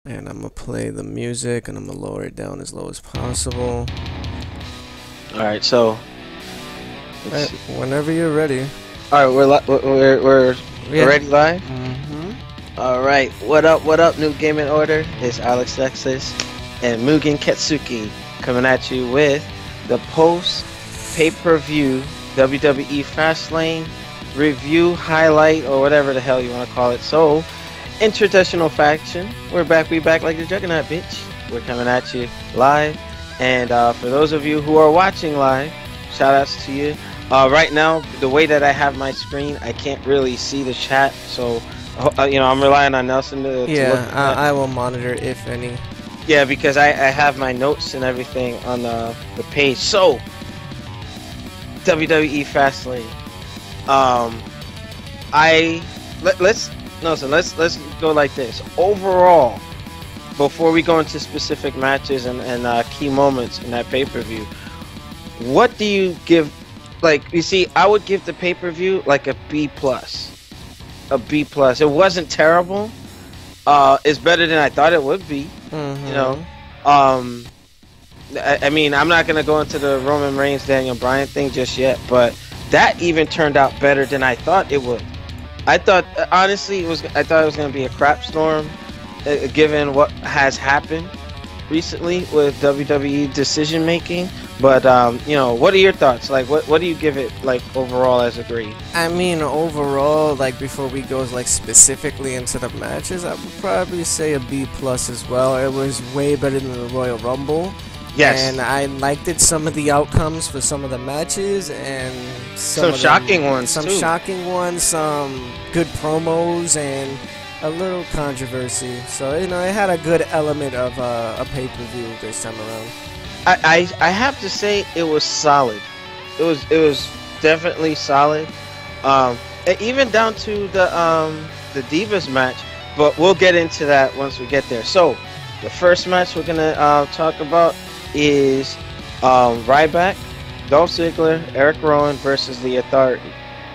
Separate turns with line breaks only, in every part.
And I'm gonna play the music and I'm gonna lower it down as low as possible.
Alright, so
Alright, whenever you're ready.
Alright, we're already live?
Mm-hmm.
Alright, what up, New Gaming Order? It's Alexlexus and Mugen Ketsuki coming at you with the post pay-per-view WWE Fastlane review highlight or whatever the hell you want to call it. So, introductional faction. We back like the Juggernaut, bitch. We're coming at you live. And for those of you who are watching live, shout outs to you. Right now, the way that I have my screen, I can't really see the chat. So, I'm relying on Nelson to look at
I will monitor if any.
Yeah, because I have my notes and everything on the page. So, WWE Fastlane. Let's go like this. Overall, before we go into specific matches and key moments in that pay-per-view, what do you give? Like, you see, I would give the pay-per-view like a B plus. A B plus. It wasn't terrible. It's better than I thought it would be.
Mm-hmm.
You know. I mean, I'm not gonna go into the Roman Reigns Daniel Bryan thing just yet, but that even turned out better than I thought it would. I thought, honestly, I thought it was gonna be a crap storm, given what has happened recently with WWE decision making. But what are your thoughts? Like, what do you give it, like, overall as a grade?
I mean, overall, like, before we go like specifically into the matches, I would probably say a B plus as well. It was way better than the Royal Rumble.
Yes.
And I liked some of the outcomes for some of the matches and
some shocking ones.
Some shocking ones, some good promos, and a little controversy. So, it had a good element of a pay-per-view this time around.
I have to say it was solid. It was definitely solid. Even down to the Divas match, but we'll get into that once we get there. So, the first match we're gonna talk about is Ryback, Dolph Ziggler, Eric Rowan versus The Authority.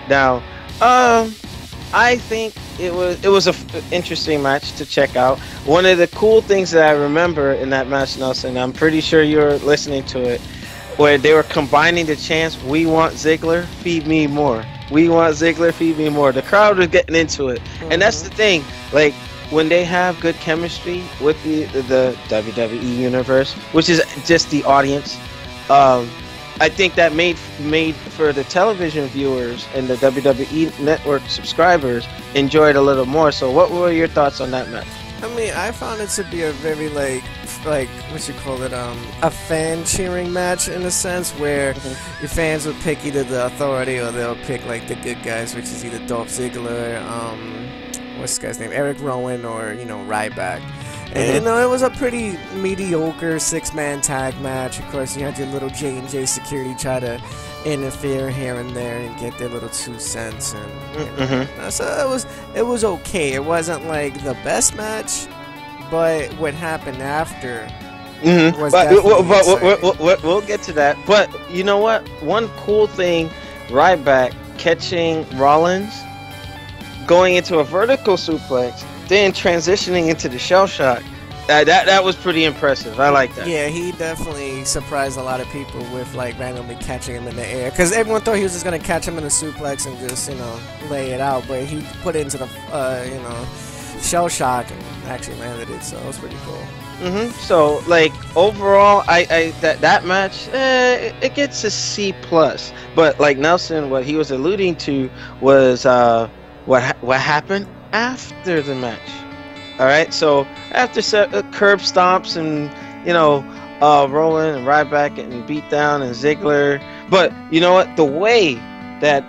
Now, I think it was an interesting match to check out. One of the cool things that I remember in that match, Nelson, I'm pretty sure you're listening to it, where they were combining the chants, "We want Ziggler, feed me more. We want Ziggler, feed me more." The crowd was getting into it, and that's the thing. Like, when they have good chemistry with the WWE universe, which is just the audience, I think that made for the television viewers and the WWE Network subscribers enjoy it a little more. So, what were your thoughts on that match?
I mean, I found it to be a very like what you call it, a fan cheering match in a sense where your fans would pick either the Authority or they'll pick like the good guys, which is either Dolph Ziggler, what's this guy's name, Eric Rowan, or Ryback. And it was a pretty mediocre six-man tag match. Of course, you had your little J&J security try to interfere here and there and get their little 2 cents, and so it was okay. It wasn't like the best match, but what happened after was definitely
we'll get to that. But you know what? One cool thing, Ryback catching Rollins, going into a vertical suplex, then transitioning into the shell shock. That was pretty impressive. I like that.
Yeah, he definitely surprised a lot of people with like randomly catching him in the air, because everyone thought he was just gonna catch him in a suplex and just lay it out, but he put it into the shell shock and actually landed it, so it was pretty cool.
So, like, overall, that match, it gets a C plus. But like Nelson, what he was alluding to was what happened after the match. All right, so after curb stomps and Rowan and Ryback getting beat down and Ziggler, but you know what? The way that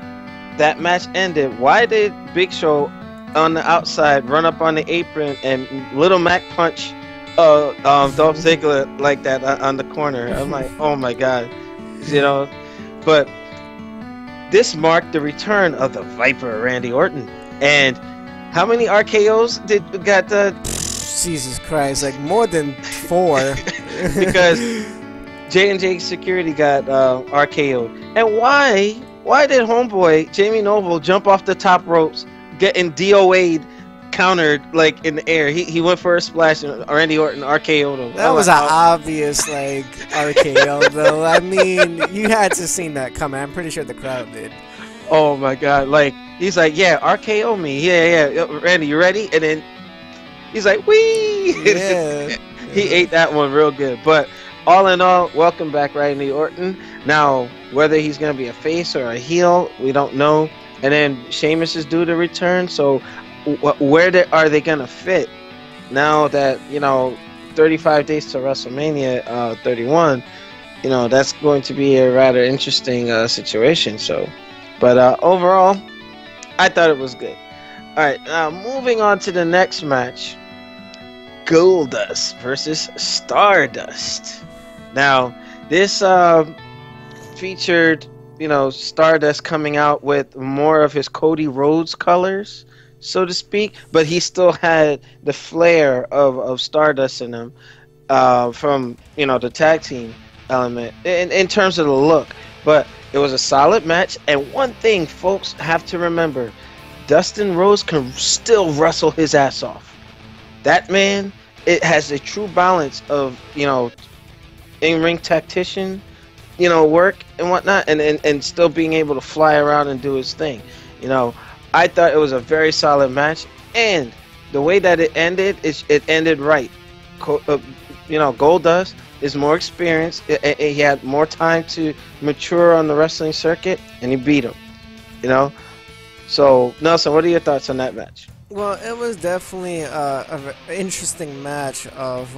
match ended, why did Big Show on the outside run up on the apron and Little Mac punch Dolph Ziggler like that on the corner? I'm like, oh my god, But this marked the return of the Viper, Randy Orton, and how many RKO's got
Jesus Christ, like more than 4.
Because J&J security got RKO'd. And why did homeboy Jamie Noble jump off the top ropes, getting DOA'd, countered like in the air. He went for a splash and Randy Orton RKO'd him.
That was an obvious like RKO though. I mean, you had to seen that coming. I'm pretty sure the crowd did.
Oh my god! Like he's like, yeah, RKO me. Yeah. Randy, you ready? And then he's like, wee.
Yeah.
He ate that one real good. But all in all, welcome back, Randy Orton. Now, whether he's gonna be a face or a heel, we don't know. And then Sheamus is due to return. So where are they gonna fit now that 35 days to WrestleMania 31? That's going to be a rather interesting situation. So, but overall, I thought it was good. All right, now moving on to the next match, Goldust versus Stardust. Now this featured Stardust coming out with more of his Cody Rhodes colors, so to speak, but he still had the flair of Stardust in him from the tag team element in terms of the look. But it was a solid match, and one thing folks have to remember, Dustin Rhodes can still wrestle his ass off. That man, it has a true balance of in-ring tactician work and whatnot, and still being able to fly around and do his thing. I thought it was a very solid match, and the way that it ended, it ended right. Goldust is more experienced. He had more time to mature on the wrestling circuit, and he beat him. So Nelson, what are your thoughts on that match?
Well, it was definitely an interesting match of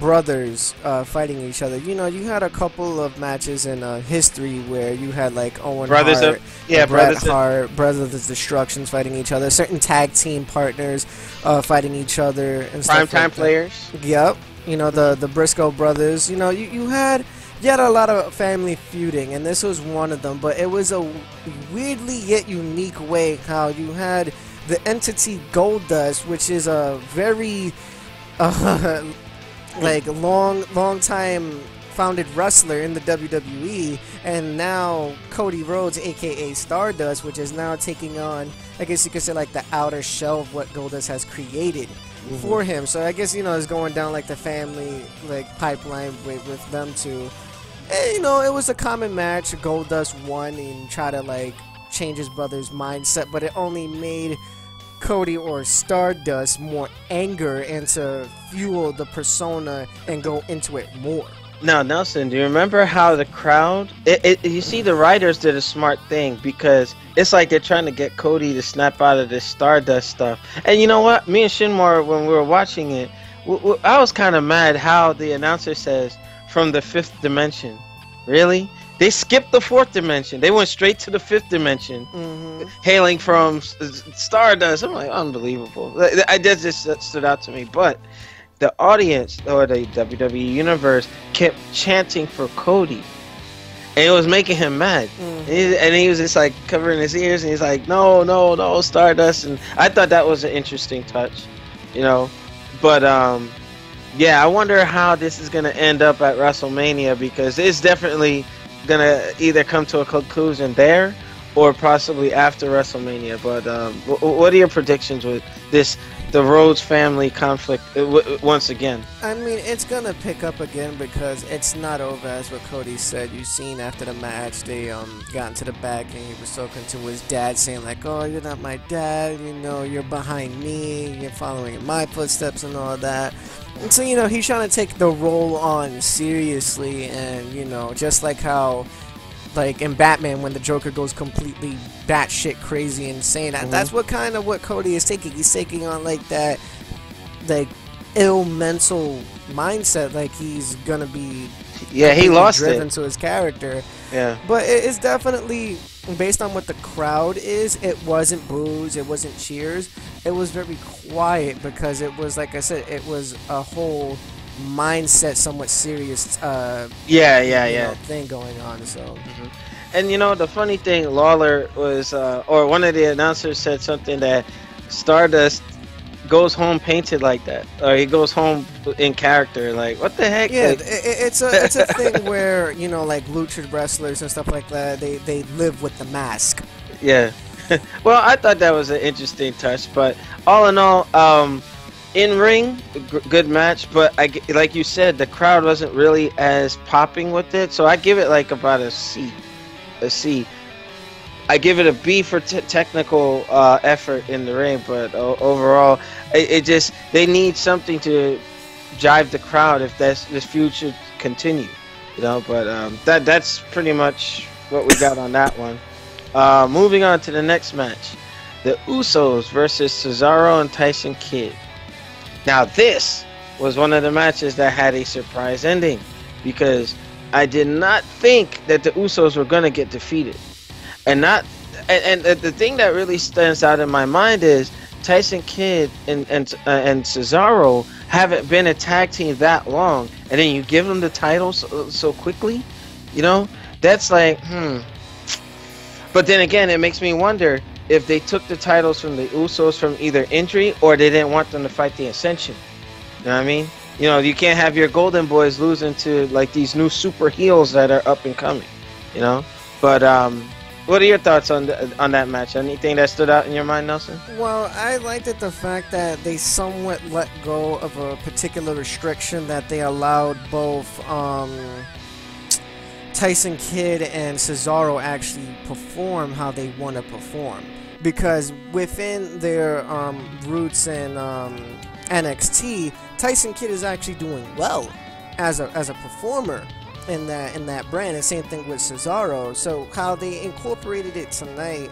brothers fighting each other. You had a couple of matches in history where you had like Owen
Brothers
Hart,
Brothers
Hart, Brothers of Destructions fighting each other. Certain tag team partners fighting each other and stuff
Primetime
like
players.
Yep. The Briscoe brothers. You had a lot of family feuding, and this was one of them. But it was a weirdly yet unique way how you had the entity Goldust, which is a very long time founded wrestler in the WWE, and now Cody Rhodes, aka Stardust, which is now taking on, I guess you could say, like the outer shell of what Goldust has created for him. So I guess it's going down like the family pipeline with them two. And, it was a common match. Goldust won and tried to change his brother's mindset, but it only made Cody or Stardust more anger and to fuel the persona and go into it more.
Now, Nelson, do you remember how the crowd... you see, the writers did a smart thing, because it's like they're trying to get Cody to snap out of this Stardust stuff. And you know what? Me and Shinmore, when we were watching it, I was kind of mad how the announcer says, from the fifth dimension. Really? They skipped the fourth dimension. They went straight to the fifth dimension, hailing from Stardust. I'm like, unbelievable. That just stood out to me. But the audience, or the WWE Universe, kept chanting for Cody. And it was making him mad. And he was just covering his ears, and he's like, no, Stardust. And I thought that was an interesting touch, But, yeah, I wonder how this is going to end up at WrestleMania, because it's definitely going to either come to a conclusion there or possibly after WrestleMania. But what are your predictions with the Rhodes family conflict once again?
I mean, it's going to pick up again, because it's not over, as what Cody said. You've seen after the match, they got into the back and he was talking to his dad, saying oh, you're not my dad, you're behind me, you're following in my footsteps and all that. And so, he's trying to take the role on seriously, and, just like how, in Batman, when the Joker goes completely batshit crazy insane, that's what Cody is taking. He's taking on, that, ill mental mindset, he's gonna be...
Yeah, he lost
driven
it.
to his character.
Yeah.
But it's definitely... Based on what the crowd is, it wasn't boos, it wasn't cheers. It was very quiet, because it was, like I said, it was a whole mindset, somewhat serious thing going on. So,
And the funny thing, Lawler was, or one of the announcers said something that Stardust goes home painted like that, or he goes home in character. What the heck?
Yeah, it's a thing where lucha wrestlers and stuff like that, they live with the mask.
Yeah. Well, I thought that was an interesting touch, but all in all, in ring, good match, but like you said, the crowd wasn't really as popping with it, so I give it like about a C. I give it a B for technical effort in the ring, but overall, it just, they need something to jive the crowd if this feud should continue, you know. But that's pretty much what we got on that one. Moving on to the next match, the Usos versus Cesaro and Tyson Kidd. Now this was one of the matches that had a surprise ending, because I did not think that the Usos were gonna get defeated. And the thing that really stands out in my mind is Tyson Kidd and Cesaro haven't been a tag team that long, and then you give them the titles so quickly, you know? That's like, But then again, it makes me wonder if they took the titles from the Usos from either injury, or they didn't want them to fight the Ascension. You know what I mean? You know, you can't have your Golden Boys losing to like these new super heels that are up and coming, you know? But what are your thoughts on that match? Anything that stood out in your mind, Nelson?
Well, I liked it, the fact that they somewhat let go of a particular restriction, that they allowed both Tyson Kidd and Cesaro actually perform how they want to perform. Because within their roots in NXT, Tyson Kidd is actually doing well as a performer in that brand, and same thing with Cesaro. So how they incorporated it tonight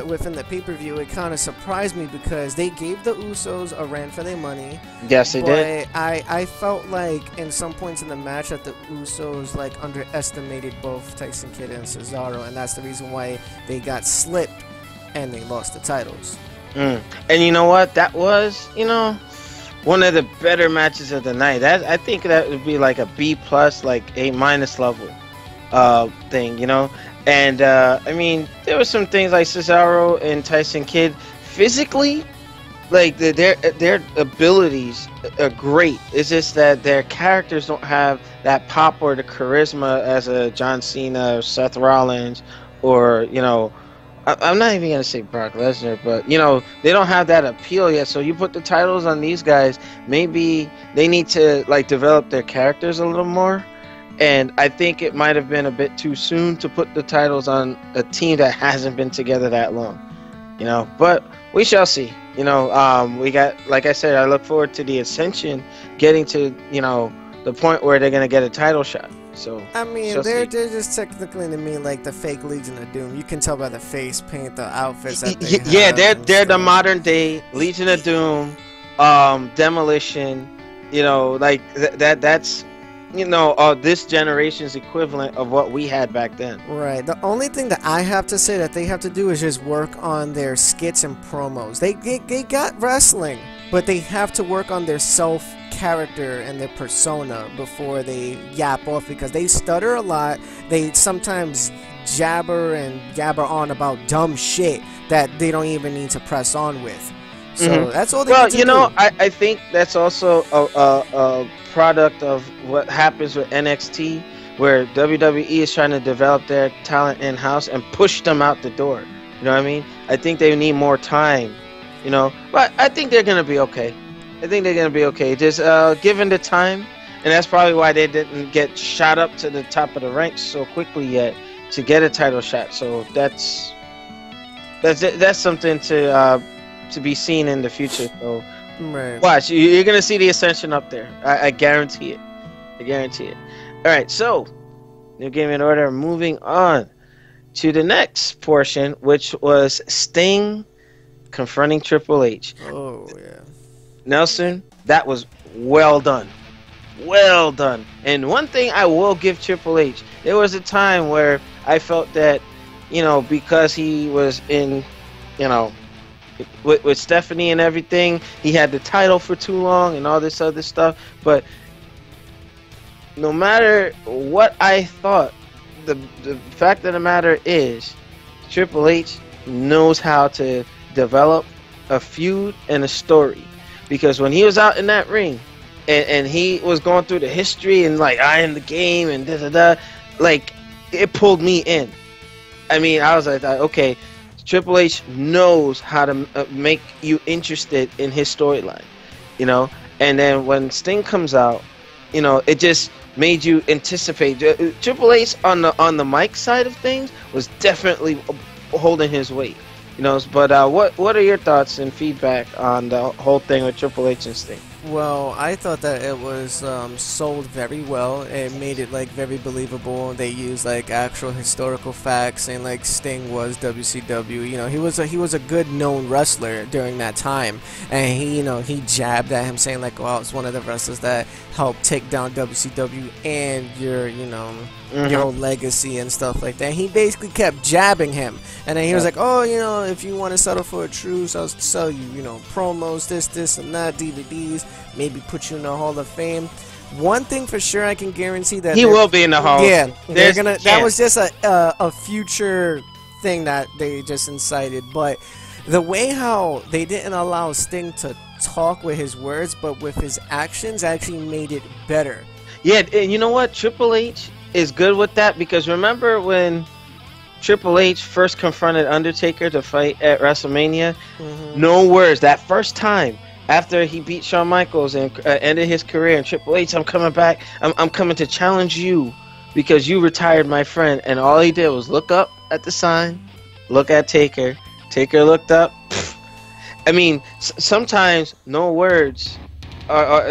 within the pay-per-view, it kind of surprised me, because they gave the Usos a run for their money.
Yes, they did.
I felt like in some points in the match that the Usos like underestimated both Tyson Kidd and Cesaro, and that's the reason why they got slipped and they lost the titles.
And you know what? That was, you know, one of the better matches of the night. I think that would be like a B+, like A- level thing, you know. And I mean, there were some things like Cesaro and Tyson Kidd physically, like their abilities are great. It's just that their characters don't have that pop or the charisma as a John Cena or Seth Rollins, or, you know, I'm not even gonna say Brock Lesnar, but, you know, they don't have that appeal yet. So you put the titles on these guys, maybe they need to like develop their characters a little more. And I think it might have been a bit too soon to put the titles on a team that hasn't been together that long, you know. But we shall see. You know, we got, like I said, I look forward to the Ascension getting to, you know, the point where they're gonna get a title shot. So
I mean, they're just technically, to me, like the fake Legion of Doom. You can tell by the face paint, the outfits that they have.
Yeah, they're the modern day Legion of Doom, Demolition. You know, like that's, you know, this generation's equivalent of what we had back then.
Right. The only thing that I have to say that they have to do is just work on their skits and promos. They got wrestling, but they have to work on their self-character and their persona before they yap off, because they stutter a lot. They sometimes jabber and gabber on about dumb shit that they don't even need to press on with. So that's all they need to do. Well,
you know, I think that's also a product of what happens with NXT, where WWE is trying to develop their talent in-house and push them out the door. You know what I mean? I think they need more time, you know, but I think they're going to be okay. I think they're going to be okay. Just given the time, and that's probably why they didn't get shot up to the top of the ranks so quickly yet to get a title shot. So that's something to be seen in the future. So
right.
Watch, you're gonna see the Ascension up there. I guarantee it. I guarantee it. All right, so new game in order. Moving on to the next portion, which was Sting confronting Triple H.
Oh yeah,
Nelson, that was well done. Well done. And one thing I will give Triple H, there was a time where I felt that, you know, because he was in, you know, with Stephanie and everything, he had the title for too long and all this other stuff. But no matter what I thought, the fact of the matter is Triple H knows how to develop a feud and a story. Because when he was out in that ring and he was going through the history and like, I am the game and da da da, like, it pulled me in. I mean, I was like, okay, Triple H knows how to make you interested in his storyline, you know. And then when Sting comes out, you know, it just made you anticipate. Triple H on the mic side of things was definitely holding his weight, you know. But what are your thoughts and feedback on the whole thing with Triple H and Sting?
Well, I thought that it was sold very well. It made it like very believable. They used like actual historical facts, and like Sting was WCW. You know, he was a good known wrestler during that time, and he jabbed at him saying like, "Well, it's one of the wrestlers that helped take down WCW and your your whole legacy and stuff like that." He basically kept jabbing him, and then he was like, "Oh, if you want to settle for a truce, I'll sell you, promos, this and that, DVDs, maybe put you in the Hall of Fame." One thing for sure, I can guarantee that
he will be in the Hall.
Yeah, they're gonna. That was just a future thing that they just incited, but the way how they didn't allow Sting to talk with his words, but with his actions, actually made it better.
Yeah, and you know what? Triple H is good with that, because remember when Triple H first confronted Undertaker to fight at WrestleMania? No words. That first time after he beat Shawn Michaels and ended his career, and Triple H, I'm coming back. I'm coming to challenge you because you retired my friend. And all he did was look up at the sign, look at Taker. Taker looked up. I mean, sometimes no words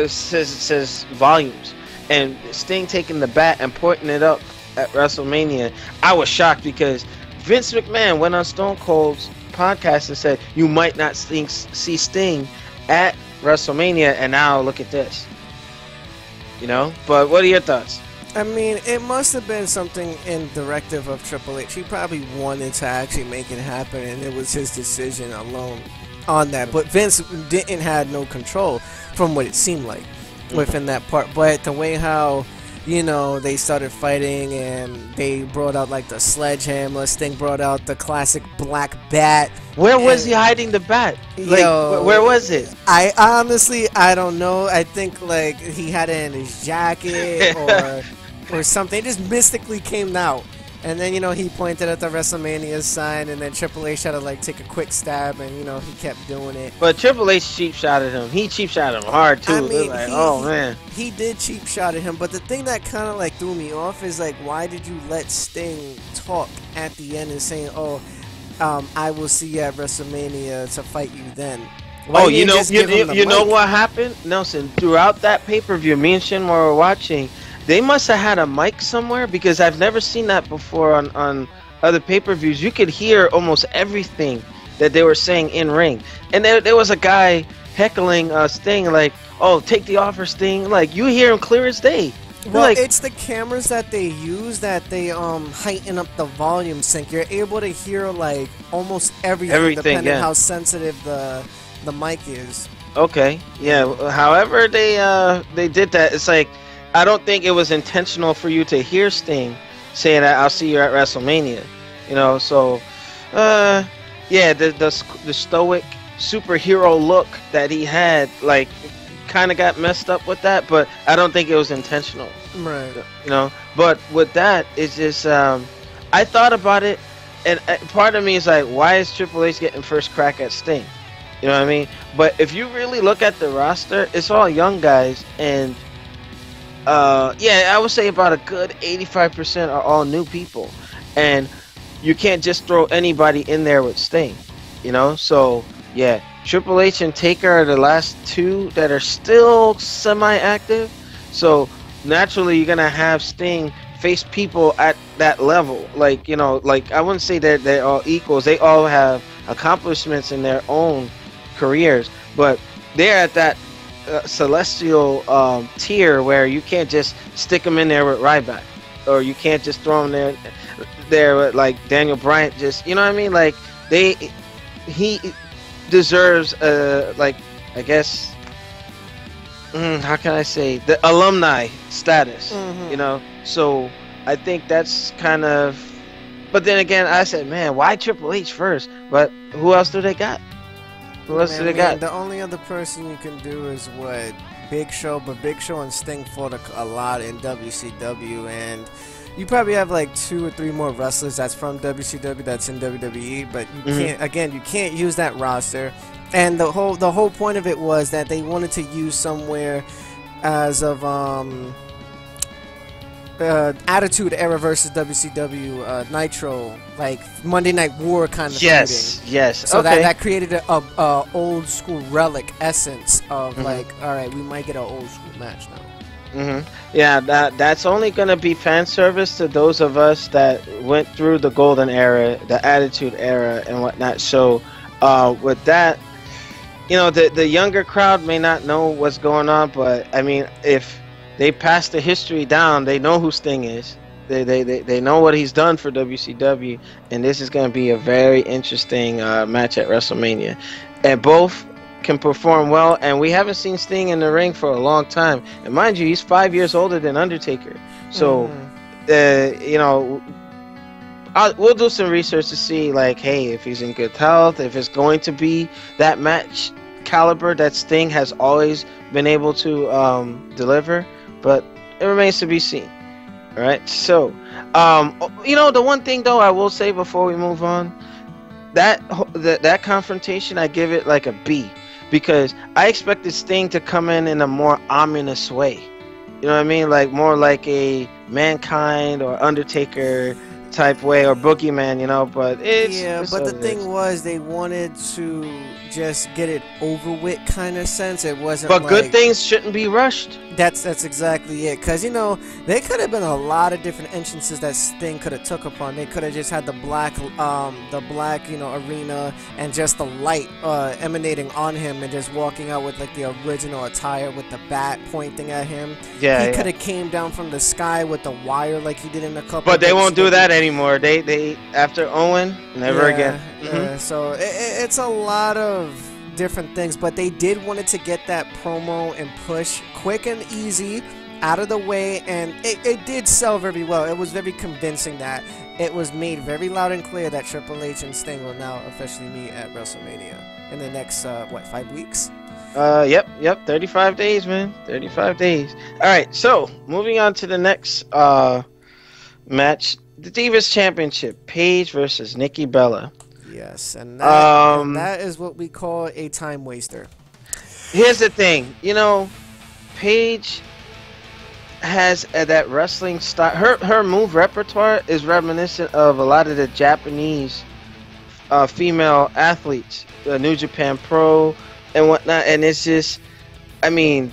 says volumes. And Sting taking the bat and pointing it up at WrestleMania, I was shocked, because Vince McMahon went on Stone Cold's podcast and said you might not see Sting at WrestleMania, and now look at this. But what are your thoughts?
I mean, it must have been something in directive of Triple H. He probably wanted to actually make it happen, and it was his decision alone on that. But Vince didn't have no control, from what it seemed like, within that part. But the way how they started fighting, and they brought out like the sledgehammer. Sting brought out the classic black bat.
Where was he hiding the bat? Where was it?
I honestly, I don't know. I think like he had it in his jacket or something. It just mystically came out. And then, he pointed at the WrestleMania sign, and then Triple H had to, like, take a quick stab, and, he kept doing it.
But Triple H cheap-shotted him. He cheap-shotted him hard, too.
I mean,
man.
He did cheap-shotted him, but the thing that kind of, like, threw me off is, like, why did you let Sting talk at the end and saying, I will see you at WrestleMania to fight you then? Why
you know what happened, Nelson? Throughout that pay-per-view, me and Shin were watching, they must have had a mic somewhere, because I've never seen that before on other pay-per-views. You could hear almost everything that they were saying in ring. And there was a guy heckling Sting, like, "Oh, take the offer, Sting." Like, you hear him clear as day.
Well, like, it's the cameras that they use that they heighten up the volume sync. You're able to hear like almost everything depending how sensitive the mic is.
Okay, yeah. However they did that, it's like, I don't think it was intentional for you to hear Sting saying that I'll see you at WrestleMania. So yeah, the stoic superhero look that he had, like, kind of got messed up with that, but I don't think it was intentional.
Right.
But with that, it's just I thought about it, and part of me is like, why is Triple H getting first crack at Sting? You know what I mean? But if you really look at the roster, it's all young guys, and yeah, I would say about a good 85% are all new people, and you can't just throw anybody in there with Sting, So yeah, Triple H and Taker are the last two that are still semi-active. So naturally, you're gonna have Sting face people at that level. Like, like, I wouldn't say that they're all equals. They all have accomplishments in their own careers, but they're at that celestial tier where you can't just stick them in there with Ryback, or you can't just throw them there with like Daniel Bryan. Just, you know what I mean? Like, he deserves like, I guess, how can I say, the alumni status. So I think that's kind of. But then again, I said, man, why Triple H first? But who else do they got? Who else do they got?
The only other person you can do is what Big Show, but Big Show and Sting fought a lot in WCW, and you probably have like 2 or 3 more wrestlers that's from WCW that's in WWE, but you can't, you can't use that roster. And the whole point of it was that they wanted to use somewhere as of Attitude Era versus WCW Nitro, like Monday Night War kind of feuding.
Yes.
So
okay.
that created a old school relic essence of like, all right, we might get an old school match now.
Yeah, that's only gonna be fan service to those of us that went through the Golden Era, the Attitude Era, and whatnot. So, with that, you know, the younger crowd may not know what's going on, but I mean, if they pass the history down, they know who Sting is. They know what he's done for WCW, and this is going to be a very interesting match at WrestleMania. And both can perform well, and we haven't seen Sting in the ring for a long time. And mind you, he's 5 years older than Undertaker. So, you know, we'll do some research to see, like, hey, if he's in good health, if it's going to be that match caliber that Sting has always been able to deliver. But it remains to be seen. All right. So, you know, the one thing though I will say before we move on, that confrontation, I give it like a B, because I expected Sting to come in a more ominous way. You know what I mean? Like more like a Mankind or Undertaker type way, or Boogeyman, you know. But it's
but the thing was, they wanted to just get it over with kind of sense. It wasn't.
But
like,
good things shouldn't be rushed.
That's exactly it. Because, you know, there could have been a lot of different entrances that Sting could have took upon. They could have just had the black, you know, arena and just the light emanating on him and just walking out with like the original attire with the bat pointing at him.
Yeah,
he could have came down from the sky with the wire like he did in a couple.
But they won't do that anymore. They after Owen, never again.
So it's a lot of different things, but they did wanted to get that promo and push quick and easy out of the way, and it did sell very well. It was very convincing that it was made very loud and clear that Triple H and Sting will now officially meet at WrestleMania in the next 5 weeks.
Yep, 35 days, man. 35 days. All right, so moving on to the next match, the Divas Championship, Paige versus Nikki Bella.
Yes, and that is what we call a time waster.
Here's the thing, you know, Paige has that wrestling style. Her move repertoire is reminiscent of a lot of the Japanese female athletes, New Japan Pro and whatnot. And it's just, I mean,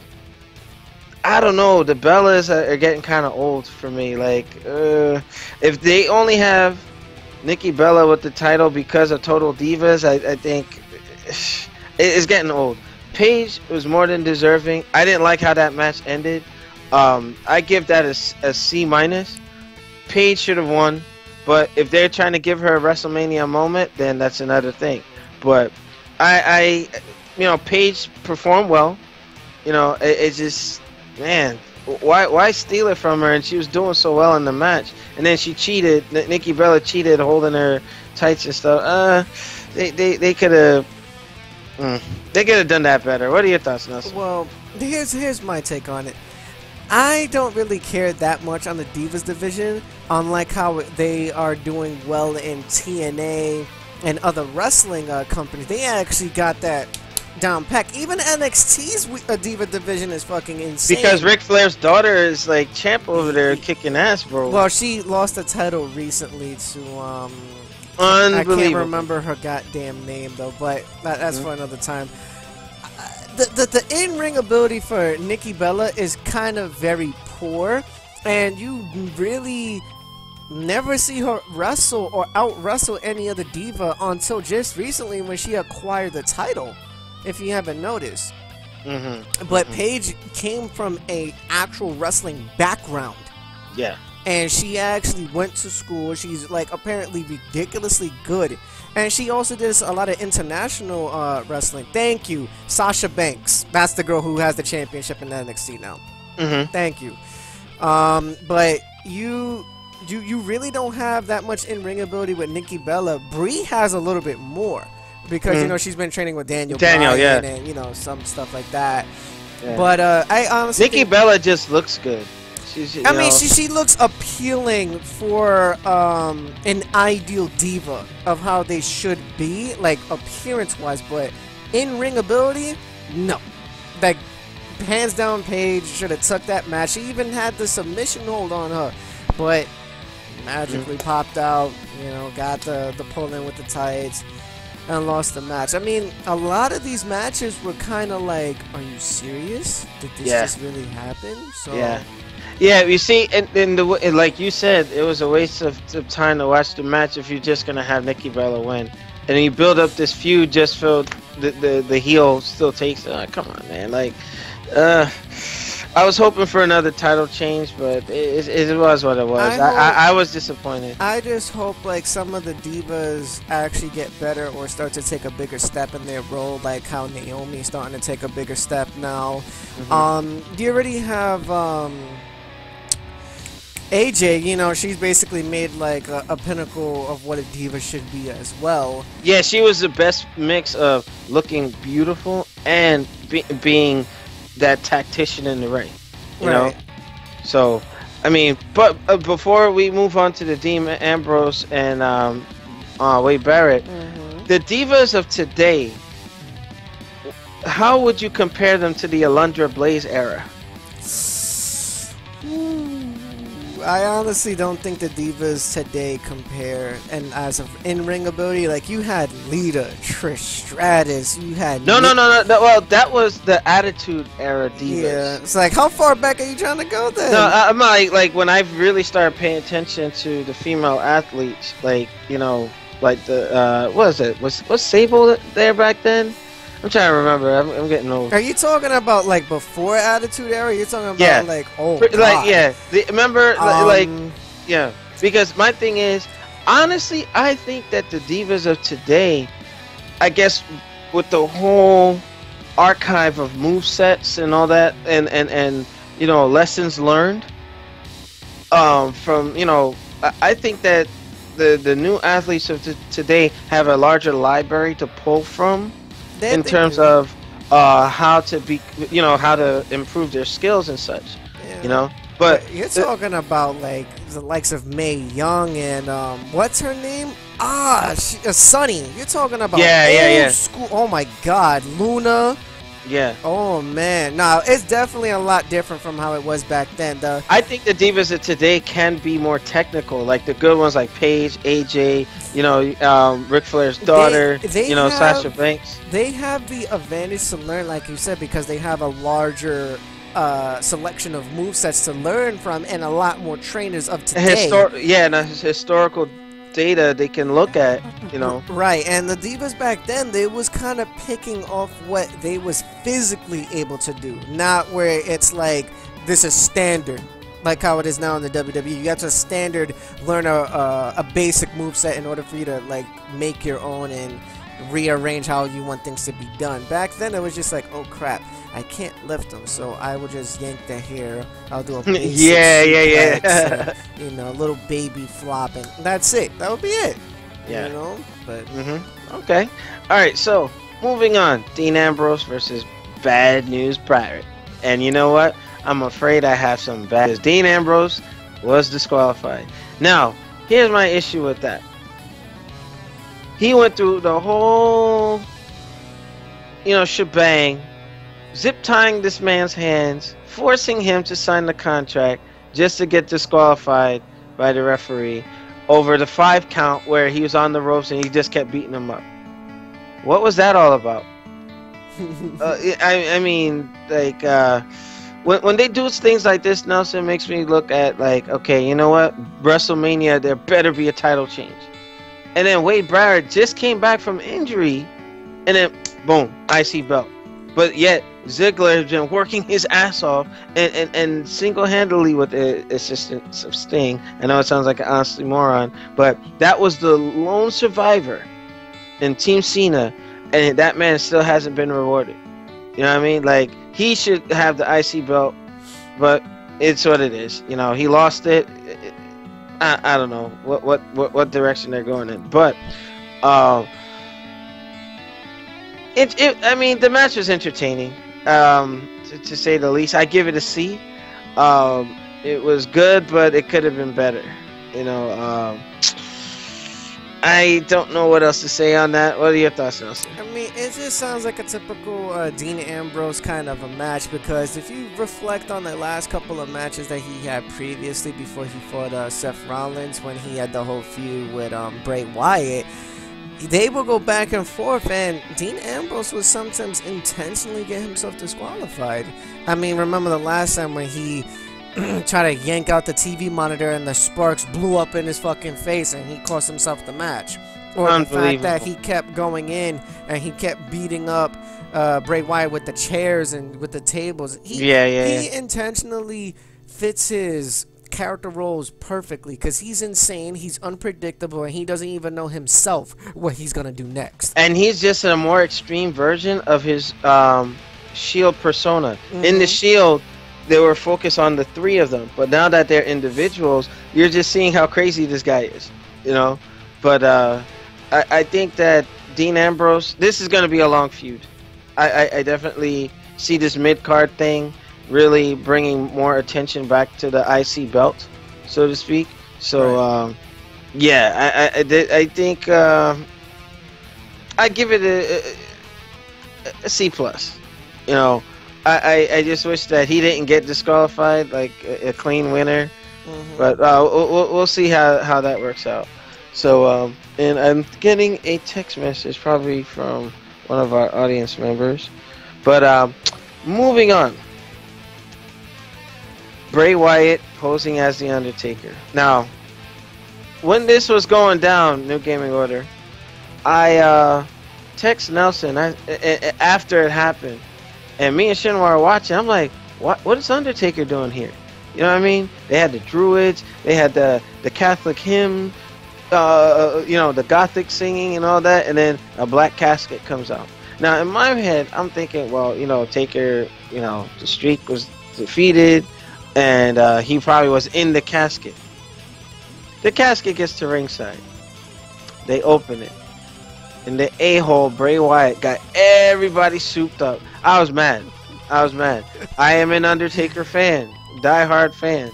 I don't know. The Bellas are getting kind of old for me. Like, if they only have Nikki Bella with the title because of Total Divas, I think it's getting old. Paige was more than deserving. I didn't like how that match ended. I give that a C minus. Paige should have won, but if they're trying to give her a WrestleMania moment, then that's another thing. But you know, Paige performed well. You know, it's just, man, why steal it from her? And she was doing so well in the match, and then she cheated. Nikki Bella cheated, holding her tights and stuff. They could have. They could have done that better. What are your thoughts, Nelson?
Well, here's my take on it. I don't really care that much on the Divas division, unlike how they are doing well in TNA and other wrestling companies. They actually got that down pack. Even NXT's Diva division is fucking insane.
Because Ric Flair's daughter is like champ over there kicking ass, bro.
Well, she lost the title recently to I can't remember her goddamn name though, but that's for another time. The in-ring ability for Nikki Bella is kind of very poor, and you really never see her wrestle or out-wrestle any other diva until just recently when she acquired the title, if you haven't noticed. But Paige came from a actual wrestling background.
Yeah.
And she actually went to school. She's like apparently ridiculously good. And she also does a lot of international wrestling. Thank you, Sasha Banks. That's the girl who has the championship in NXT now. Thank you. But you really don't have that much in-ring ability with Nikki Bella. Brie has a little bit more because you know she's been training with Daniel Bryan,
yeah,
and you know some stuff like that.
Yeah.
But I honestly
Nikki Bella just looks good.
I mean, she looks appealing for an ideal diva of how they should be, like appearance-wise, but in-ring ability, no. Like, hands down, Paige should have took that match. She even had the submission hold on her, but magically popped out, you know, got the pull in with the tights, and lost the match. I mean, a lot of these matches were kind of like, are you serious? Did this just really happen? So
yeah, you see, and like you said, it was a waste of time to watch the match if you're just gonna have Nikki Bella win, and you build up this feud just for the heel still takes it. Come on, man, like, I was hoping for another title change, but it was what it was. I was disappointed.
I just hope like some of the divas actually get better or start to take a bigger step in their role, like how Naomi's starting to take a bigger step now. Do you already have AJ? You know, she's basically made like a pinnacle of what a diva should be as well.
Yeah, she was the best mix of looking beautiful and being that tactician in the ring, you know. So, I mean, but before we move on to the Dean Ambrose and Wade Barrett, the divas of today, how would you compare them to the Alundra Blaze era?
I honestly don't think the divas today compare, and as of in-ring ability, like you had Lita, Trish Stratus, you had
no. Well, that was the Attitude Era divas.
Yeah, it's like how far back are you trying to go then?
No, I'm like when I really started paying attention to the female athletes, like, you know, like the what is it? Was Sable there back then? I'm trying to remember. I'm getting old.
Are you talking about like before Attitude Era? You're talking about like
remember yeah. Because my thing is, honestly, I think that the divas of today, I guess, with the whole archive of movesets and all that, and you know, lessons learned, from, you know, I think that the new athletes of today have a larger library to pull from. In terms of how to be, you know, how to improve their skills and such, you know. But
you're talking about like the likes of Mae Young and what's her name? Sunny. You're talking about old school. Oh my God, Luna.
Yeah.
Oh man, no, it's definitely a lot different from how it was back then.
I think the divas of today can be more technical, like the good ones like Paige, AJ, you know, Ric Flair's daughter, you know, Sasha Banks.
They have the advantage to learn, like you said, because they have a larger selection of movesets to learn from, and a lot more trainers of today.
And historical data they can look at, you know.
Right, and the divas back then, they was kind of picking off what they was physically able to do, not where it's like this is standard, like how it is now in the WWE. You have to standard learn a basic moveset in order for you to like make your own and rearrange how you want things to be done. Back then it was just like, oh crap, I can't lift them, so I will just yank the hair. I'll do a basic suplex, you know, a little baby flop, and that's it. That would be it.
Yeah.
You know, but
okay. All right. So moving on, Dean Ambrose versus Bad News Barrett, and you know what? I'm afraid I have some bad news. Dean Ambrose was disqualified. Now, here's my issue with that. He went through the whole, you know, shebang, zip tying this man's hands, forcing him to sign the contract just to get disqualified by the referee over the 5 count where he was on the ropes and he just kept beating him up. What was that all about? I mean, like, when they do things like this, Nelson, makes me look at like, okay, you know what? WrestleMania, there better be a title change. And then Wade Barrett just came back from injury, and then boom, IC belt. But yet Ziggler has been working his ass off and single-handedly with the assistance of Sting. I know it sounds like an oxymoron, but that was the lone survivor in Team Cena, and that man still hasn't been rewarded. You know what I mean? Like, he should have the IC belt, but it's what it is. You know, he lost it. I don't know what direction they're going in, but I mean, the match was entertaining. to say the least. I give it a C. It was good, but it could have been better. You know, I don't know what else to say on that. What are your thoughts, Nelson?
I mean, it just sounds like a typical Dean Ambrose kind of a match, because if you reflect on the last couple of matches that he had previously before he fought Seth Rollins, when he had the whole feud with Bray Wyatt, they would go back and forth, and Dean Ambrose would sometimes intentionally get himself disqualified. I mean, remember the last time when he tried to yank out the TV monitor and the sparks blew up in his fucking face and he cost himself the match. Or the fact that he kept going in and he kept beating up Bray Wyatt with the chairs and with the tables. He intentionally fits his character roles perfectly, because he's insane, he's unpredictable, and he doesn't even know himself what he's gonna do next.
And he's just a more extreme version of his Shield persona. In the Shield, they were focused on the three of them, but now that they're individuals, you're just seeing how crazy this guy is, you know. But I think that Dean Ambrose, this is going to be a long feud. I definitely see this mid-card thing really bringing more attention back to the IC belt, so to speak. So yeah, I think I give it a C+. You know, I just wish that he didn't get disqualified, like a clean winner. But we'll see how that works out. So and I'm getting a text message probably from one of our audience members. But moving on. Bray Wyatt posing as the Undertaker. Now, when this was going down, New Gaming Order, I text Nelson after it happened, and me and Shinwa are watching. I'm like, what is Undertaker doing here? You know what I mean? They had the Druids, they had the Catholic hymn, you know, the Gothic singing and all that, and then a black casket comes out. Now, in my head, I'm thinking, well, you know, Taker, you know, the streak was defeated, and he probably was in the casket. The casket gets to ringside. They open it. And the a-hole, Bray Wyatt, got everybody souped up. I was mad. I am an Undertaker fan. Die-hard fan.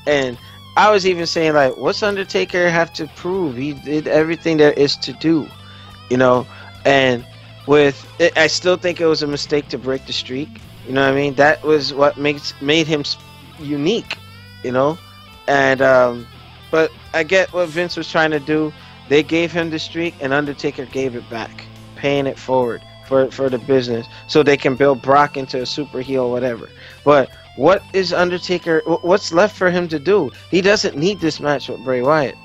And I was even saying, like, what's Undertaker have to prove? He did everything there is to do. You know? And with it, I still think it was a mistake to break the streak. You know what I mean? That was what made him unique, you know. And but I get what Vince was trying to do. They gave him the streak, and Undertaker gave it back, paying it forward for the business, so they can build Brock into a super heel, whatever. But what is Undertaker? What's left for him to do? He doesn't need this match with Bray Wyatt.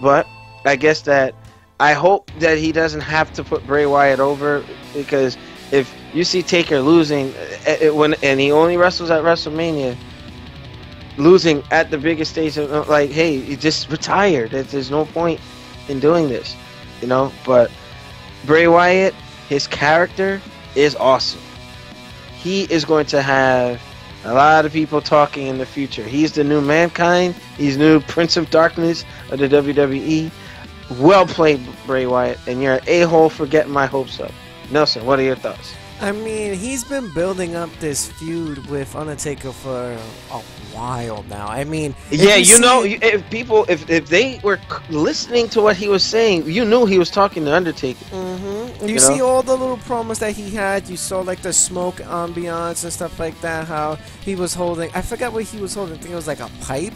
But I guess that I hope that he doesn't have to put Bray Wyatt over, because if you see Taker losing and he only wrestles at WrestleMania, losing at the biggest stage, like, hey, he just retired. There's no point in doing this, you know. But Bray Wyatt, his character is awesome. He is going to have a lot of people talking in the future. He's the new Mankind. He's the new Prince of Darkness of the WWE. Well played, Bray Wyatt, and you're an a-hole for getting my hopes up. Nelson, what are your thoughts?
I mean, he's been building up this feud with Undertaker for a while now. I mean,
yeah, you know, if they were listening to what he was saying, you knew he was talking to Undertaker.
You see all the little promos that he had. You saw like the smoke ambiance and stuff like that. How he was holding, I forgot what he was holding. I think it was like a pipe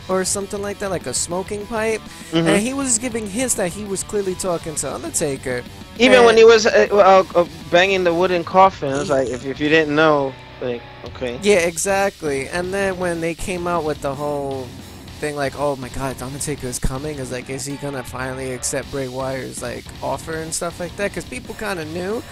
or something like that, like a smoking pipe. And he was giving hints that he was clearly talking to Undertaker.
Even when he was banging the wooden coffin, it was like, if you didn't know, like, okay.
Yeah, exactly. And then when they came out with the whole thing, like, oh my God, Undertaker is coming, is like, is he gonna finally accept Bray Wyatt's like offer and stuff like that? Because people kind of knew.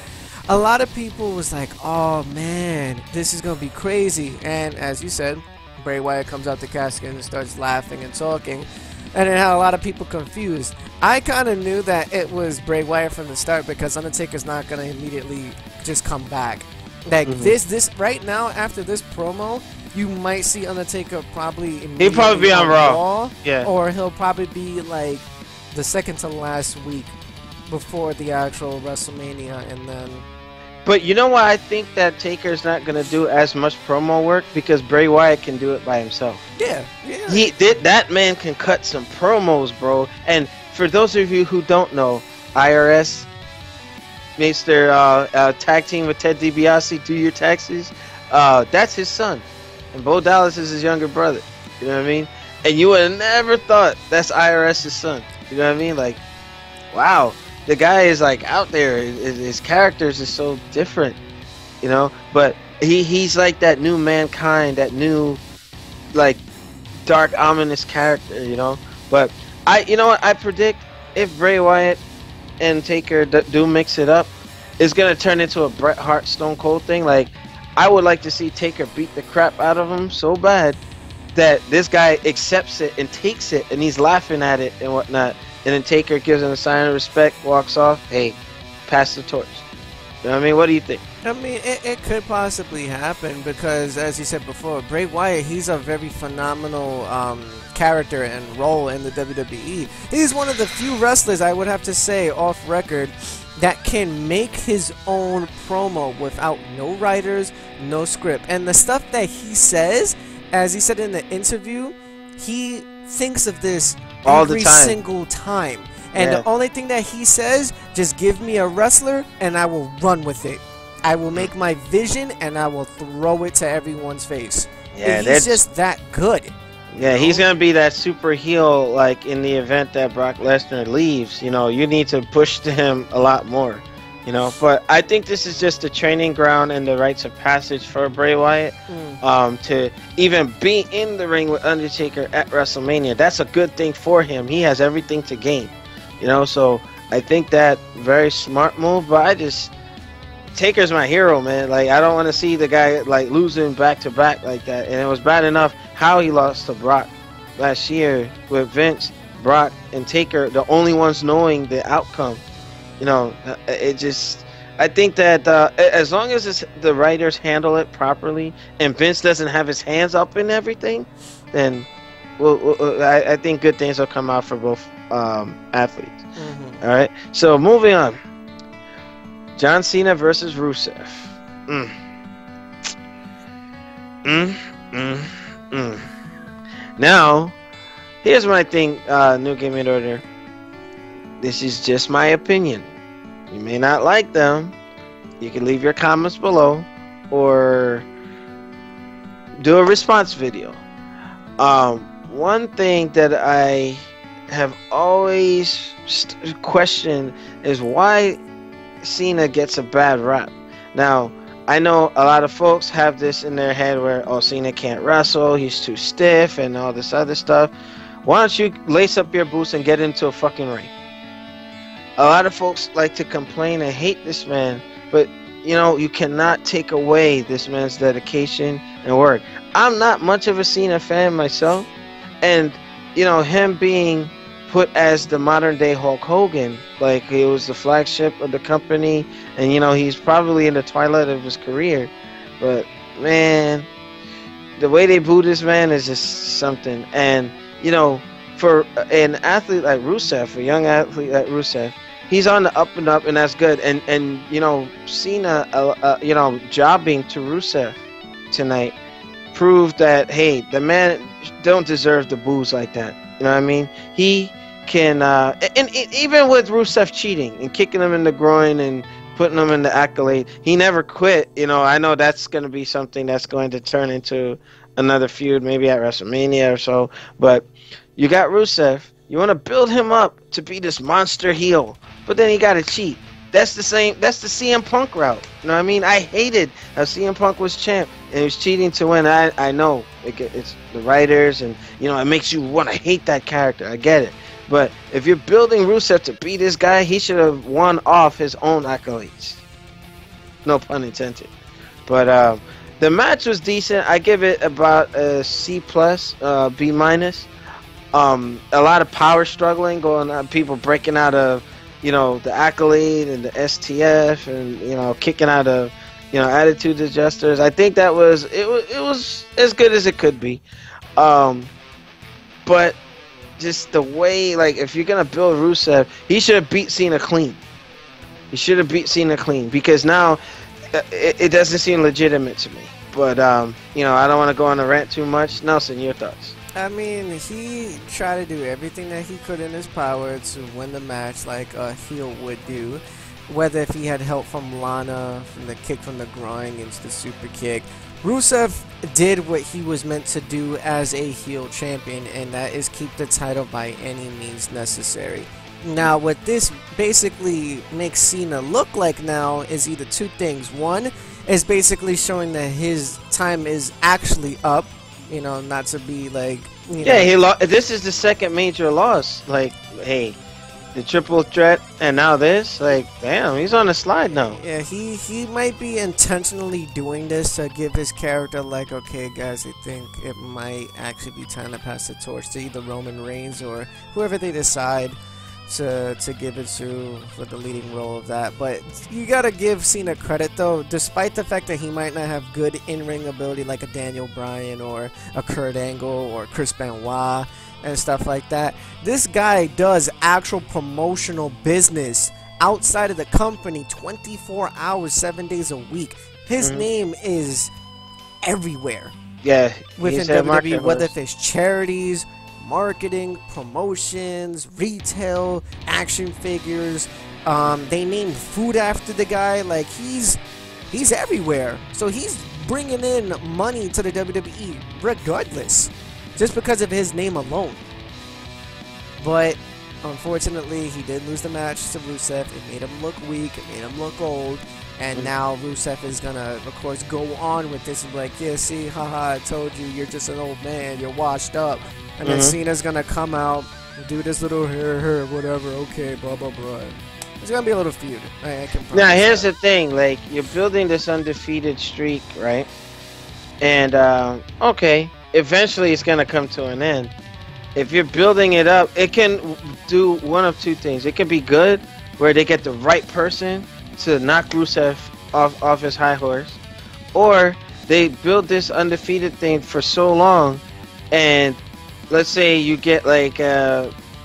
A lot of people was like, oh man, this is gonna be crazy. And as you said, Bray Wyatt comes out the casket and starts laughing and talking. And it had a lot of people confused. I kind of knew that it was Bray Wyatt from the start, because Undertaker's not going to immediately just come back. Like, this right now, after this promo, you might see Undertaker probably
he'll probably be on Raw. Yeah.
Or he'll probably be, like, the second to last week before the actual WrestleMania, and then
But you know why I think that Taker's not gonna do as much promo work? Because Bray Wyatt can do it by himself.
Yeah.
That man can cut some promos, bro. And for those of you who don't know, IRS makes their tag team with Ted DiBiase do your taxes. That's his son, and Bo Dallas is his younger brother. You know what I mean? And you would have never thought that's IRS's son. You know what I mean? Like, wow. The guy is like out there. His characters is so different, you know. But he's like that new Mankind, that new like dark, ominous character, you know. But you know what? I predict if Bray Wyatt and Taker do mix it up, it's gonna turn into a Bret Hart Stone Cold thing. Like, I would like to see Taker beat the crap out of him so bad that this guy accepts it and takes it, and he's laughing at it and whatnot. And then Taker gives him a sign of respect, walks off. Hey, pass the torch. You know what I mean? What do you think?
I mean, it could possibly happen because, as you said before, Bray Wyatt, he's a very phenomenal character and role in the WWE. He's one of the few wrestlers, I would have to say, off record, that can make his own promo without no writers, no script. And the stuff that he says, as he said in the interview, he thinks of this
all the
every
time.
single time. And the only thing that he says, just give me a wrestler and I will run with it. I will make my vision and I will throw it to everyone's face. Yeah, he's just that good.
Yeah, he's going to be that super heel, like in the event that Brock Lesnar leaves. You know, you need to push to him a lot more. You know, but I think this is just a training ground and the rites of passage for Bray Wyatt to even be in the ring with Undertaker at WrestleMania. That's a good thing for him. He has everything to gain, you know. So I think that very smart move. But Taker's my hero, man. Like, I don't want to see the guy like losing back to back like that. And it was bad enough how he lost to Brock last year with Vince, Brock, and Taker, the only ones knowing the outcome. You know, I think that as long as the writers handle it properly and Vince doesn't have his hands up in everything, then I think good things will come out for both athletes. All right, so moving on. John Cena versus Rusev. Now, here's my thing, New Game in Order. This is just my opinion. You may not like them. You can leave your comments below or do a response video. One thing that I have always questioned is why Cena gets a bad rap. Now, I know a lot of folks have this in their head where, oh, Cena can't wrestle, he's too stiff and all this other stuff. Why don't you lace up your boots and get into a fucking ring? A lot of folks like to complain and hate this man, but you know, you cannot take away this man's dedication and work. I'm not much of a Cena fan myself, and you know, him being put as the modern day Hulk Hogan, like he was the flagship of the company, and you know, he's probably in the twilight of his career, but man, the way they boo this man is just something. And you know, for an athlete like Rusev, a young athlete like Rusev, he's on the up and up, and that's good. And you know, Cena, you know, jobbing to Rusev tonight proved that, hey, the man don't deserve the boos like that. You know what I mean? He can, and even with Rusev cheating and kicking him in the groin and putting him in the accolade, he never quit. You know, I know that's going to be something that's going to turn into another feud, maybe at WrestleMania or so. But you got Rusev. You want to build him up to be this monster heel, but then he got to cheat. That's the same. That's the CM Punk route. You know what I mean? I hated how CM Punk was champ and he was cheating to win. I know it's the writers, and you know, it makes you want to hate that character. I get it. But if you're building Rusev to be this guy, he should have won off his own accolades. No pun intended. But the match was decent. I give it about a C+, B-. A lot of power struggling going on. People breaking out of, you know, the accolade and the STF, and you know, kicking out of, you know, attitude adjusters. I think that was it was as good as it could be. But just the way, like, if you're gonna build Rusev, he should have beat Cena clean. He should have beat Cena clean, because now it doesn't seem legitimate to me. But you know, I don't want to go on a rant too much. Nelson, your thoughts?
I mean, he tried to do everything that he could in his power to win the match like a heel would do. Whether if he had help from Lana, from the kick from the groin into the super kick. Rusev did what he was meant to do as a heel champion, and that is keep the title by any means necessary. Now, what this basically makes Cena look like now is either two things. One is basically showing that his time is actually up, you know, not to be like, you know.
He lost. This is the second major loss. Like, hey, the triple threat, and now this. Like, damn, he's on a slide now.
Yeah, he might be intentionally doing this to give his character like, okay, guys, I think it might actually be time to pass the torch to either Roman Reigns or whoever they decide to give it to for the leading role of that. But you gotta give Cena credit though, despite the fact that he might not have good in-ring ability like a Daniel Bryan or a Kurt Angle or Chris Benoit and stuff like that. This guy does actual promotional business outside of the company 24 hours, 7 days a week. His name is everywhere.
Yeah,
within WWE, whether if it's charities, marketing, promotions, retail, action figures. They name food after the guy. Like, he's everywhere. So he's bringing in money to the WWE regardless, just because of his name alone. But unfortunately, he did lose the match to Rusev. It made him look weak. It made him look old. And now Rusev is gonna, of course, go on with this and be like, yeah, see, haha, I told you, you're just an old man. You're washed up. And then Cena's gonna come out, do this little whatever, okay, blah blah blah. It's gonna be a little feud. I can promise.
Now here's the thing, like, you're building this undefeated streak, right? And okay, eventually it's gonna come to an end. If you're building it up, it can do one of two things. It can be good, where they get the right person to knock Rusev off his high horse, or they build this undefeated thing for so long, and let's say you get like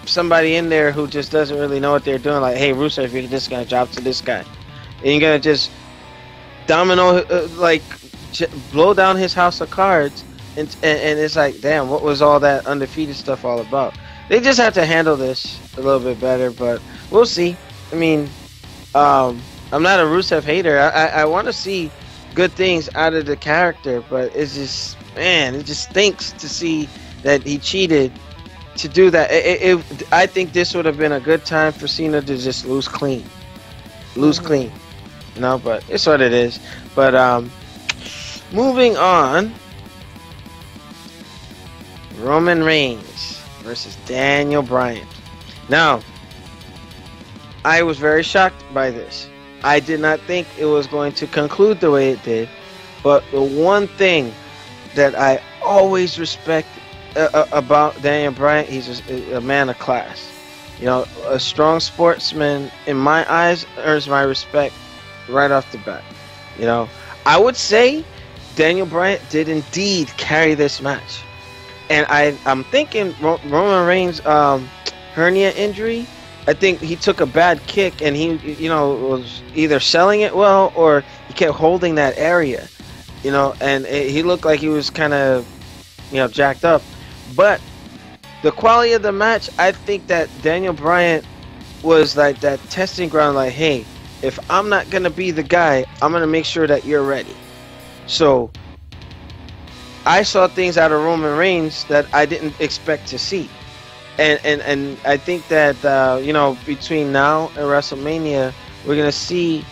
somebody in there who just doesn't really know what they're doing. Like, hey, Rusev, you're just gonna drop to this guy, and you're gonna just domino, blow down his house of cards, and it's like, damn, what was all that undefeated stuff all about? They just have to handle this a little bit better, but we'll see. I mean, I'm not a Rusev hater. I want to see good things out of the character, but it's just, man, it just stinks to see that he cheated to do that. I think this would have been a good time for Cena to just lose clean, you know. But it's what it is. But moving on, Roman Reigns versus Daniel Bryan. Now, I was very shocked by this. I did not think it was going to conclude the way it did. But the one thing that I always respect about Daniel Bryan, he's a man of class. You know, a strong sportsman, in my eyes, earns my respect right off the bat. You know, I would say Daniel Bryan did indeed carry this match. And I'm thinking Roman Reigns' hernia injury, I think he took a bad kick and he, you know, was either selling it well or he kept holding that area, you know, and he looked like he was kind of, you know, jacked up. But the quality of the match, I think that Daniel Bryan was like that testing ground, like, hey, if I'm not going to be the guy, I'm going to make sure that you're ready. So I saw things out of Roman Reigns that I didn't expect to see. And I think that, you know, between now and WrestleMania, we're going to see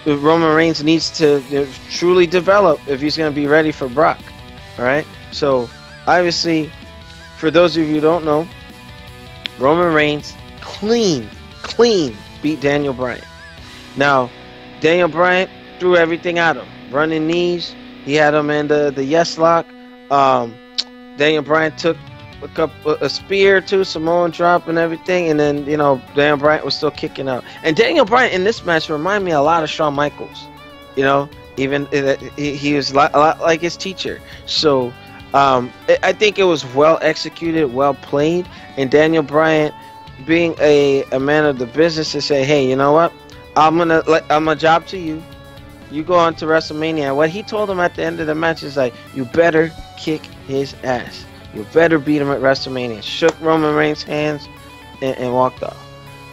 Roman Reigns needs to truly develop if he's going to be ready for Brock. All right? So, obviously, for those of you who don't know, Roman Reigns clean beat Daniel Bryan. Now, Daniel Bryan threw everything at him. Running knees. He had him in the yes lock. Daniel Bryan took a spear too, Samoan drop and everything, and then, you know, Daniel Bryan was still kicking out. And Daniel Bryan in this match reminded me a lot of Shawn Michaels. You know, even he was a lot like his teacher. So I think it was well executed, well played, and Daniel Bryan being a man of the business to say, hey, you know what, I'm gonna job to you. you go on to WrestleMania. What he told him at the end of the match is like, you better kick his ass. You better beat him at WrestleMania. Shook Roman Reigns' hands and walked off.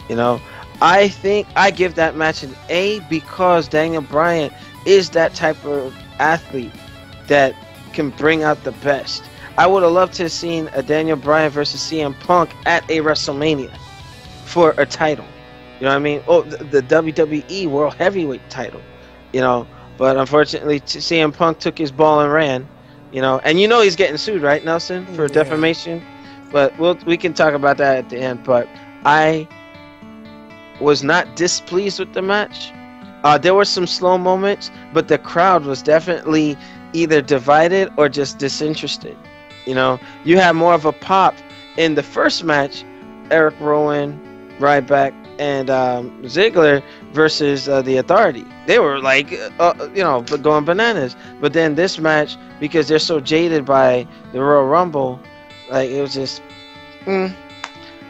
You know, I think I give that match an A because Daniel Bryan is that type of athlete that can bring out the best. I would have loved to have seen a Daniel Bryan versus CM Punk at a WrestleMania for a title. You know what I mean? Oh, the WWE World Heavyweight title. You know, but unfortunately, CM Punk took his ball and ran. You know, and you know he's getting sued, right, Nelson, for defamation. But we can talk about that at the end. But I was not displeased with the match. There were some slow moments, but the crowd was definitely either divided or just disinterested. You know, you had more of a pop in the first match. Eric Rowan, Ryback, and Ziggler versus the Authority. They were like, you know, going bananas. But then this match, because they're so jaded by the Royal Rumble, like it was just.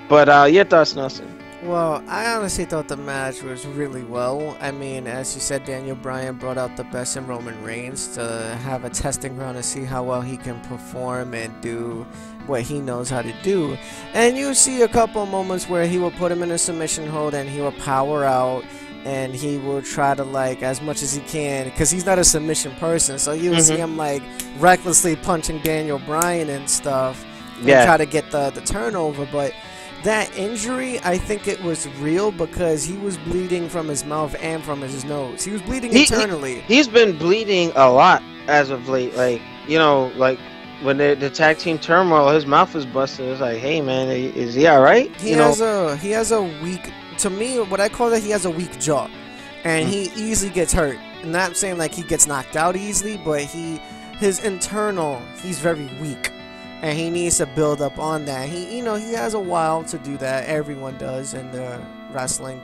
But your thoughts, Nelson?
Well, I honestly thought the match was really well. I mean, as you said, Daniel Bryan brought out the best in Roman Reigns to have a testing ground to see how well he can perform and do what he knows how to do. And you see a couple moments where he will put him in a submission hold and he will power out and he will try to, like, as much as he can, because he's not a submission person, so you see him, like, recklessly punching Daniel Bryan and stuff and try to get the turnover. But that injury, I think it was real because he was bleeding from his mouth and from his nose. He was bleeding internally.
He's been bleeding a lot as of late. Like, you know, like when the tag team turmoil, his mouth was busted. It's like, hey man, is he all right?
He has a weak. To me, what I call that, he has a weak jaw, and he easily gets hurt. Not saying like he gets knocked out easily, but his internal, he's very weak. And he needs to build up on that. He has a while to do that. Everyone does in the wrestling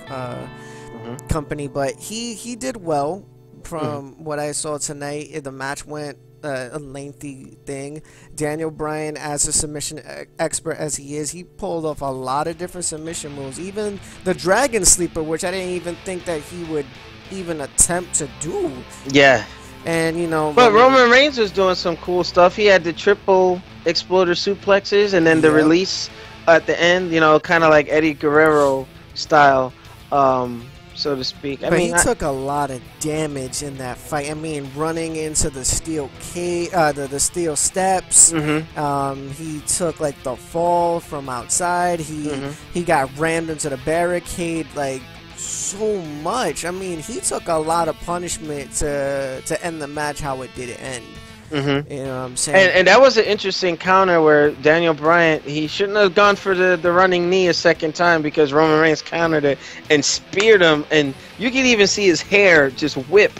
company. But he did well from what I saw tonight. The match went a lengthy thing. Daniel Bryan, as a submission expert as he is, he pulled off a lot of different submission moves. Even the Dragon Sleeper, which I didn't even think that he would even attempt to do.
Yeah.
And, you know.
But Roman Reigns was doing some cool stuff. He had the triple exploder suplexes and then the release at the end, you know, kind of like Eddie Guerrero style, so to speak.
But he took a lot of damage in that fight. I mean, running into the steel the steel steps. He took like the fall from outside. He got rammed into the barricade like so much. I mean, he took a lot of punishment to end the match how it did end. You know what I'm saying?
And that was an interesting counter where Daniel Bryan, he shouldn't have gone for the running knee a second time because Roman Reigns countered it and speared him, and you can even see his hair just whip.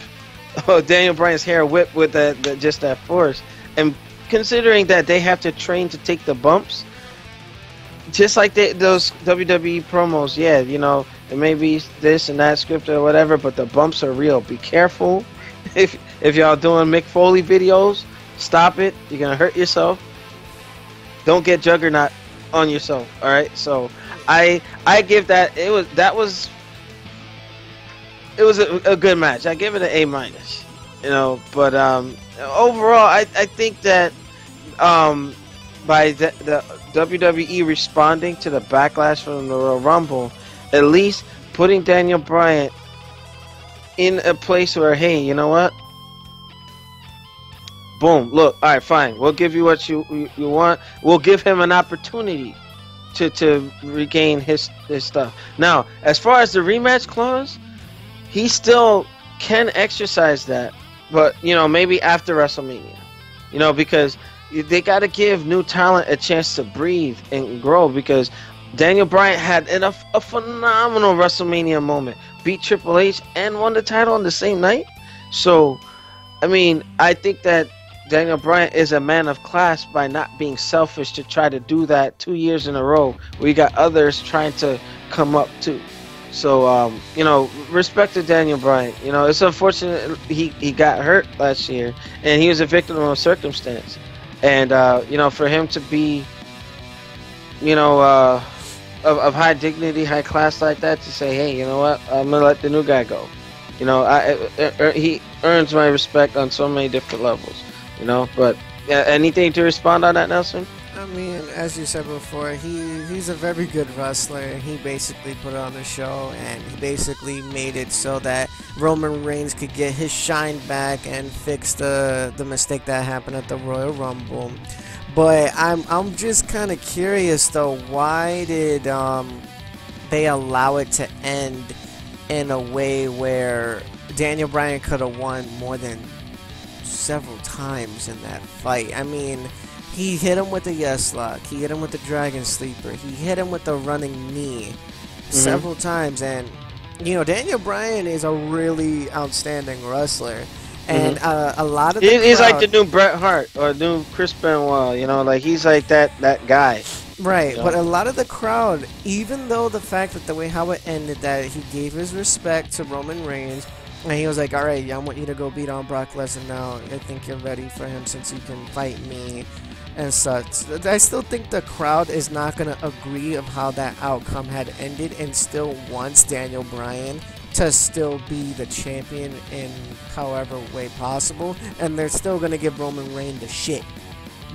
Daniel Bryan's hair whip with just that force. And considering that they have to train to take the bumps, just like those WWE promos, you know, it may be this and that script or whatever, but the bumps are real. Be careful. If y'all doing Mick Foley videos, stop it. You're gonna hurt yourself. Don't get Juggernaut on yourself. All right. So I give that it was a good match. I give it an A-. You know, but overall, I think that by the WWE responding to the backlash from the Royal Rumble, at least putting Daniel Bryan in a place where, hey, you know what? Boom. Look, all right, fine. We'll give you what you want. We'll give him an opportunity to regain his stuff. Now, as far as the rematch clause, he still can exercise that, but you know, maybe after WrestleMania. You know, because they got to give new talent a chance to breathe and grow, because Daniel Bryan had a phenomenal WrestleMania moment. Beat Triple H and won the title on the same night. So, I mean, I think that Daniel Bryan is a man of class by not being selfish to try to do that 2 years in a row where you got others trying to come up too. So, you know, respect to Daniel Bryan. You know, it's unfortunate he got hurt last year and he was a victim of circumstance. And, you know, for him to be, you know, of high dignity, high class like that, to say, hey, you know what, I'm going to let the new guy go. You know, he earns my respect on so many different levels. You know, but anything to respond on that, Nelson?
I mean, as you said before, he's a very good wrestler. He basically put on the show, and he basically made it so that Roman Reigns could get his shine back and fix the mistake that happened at the Royal Rumble. But I'm just kind of curious though, why did they allow it to end in a way where Daniel Bryan could have won more than several times in that fight? I mean, he hit him with the yes lock, he hit him with the dragon sleeper, he hit him with the running knee several times, and you know, Daniel Bryan is a really outstanding wrestler. And a lot of the
he's
crowd,
like the new Bret Hart or new Chris Benoit, you know, like he's like that guy.
right?
You know?
But a lot of the crowd, even though the fact that the way how it ended, that he gave his respect to Roman Reigns, and he was like, all right, I want you to go beat on Brock Lesnar now. I think you're ready for him since you can fight me and such. I still think the crowd is not going to agree of how that outcome had ended, and still wants Daniel Bryan to still be the champion in however way possible, and they're still going to give Roman Reigns the shit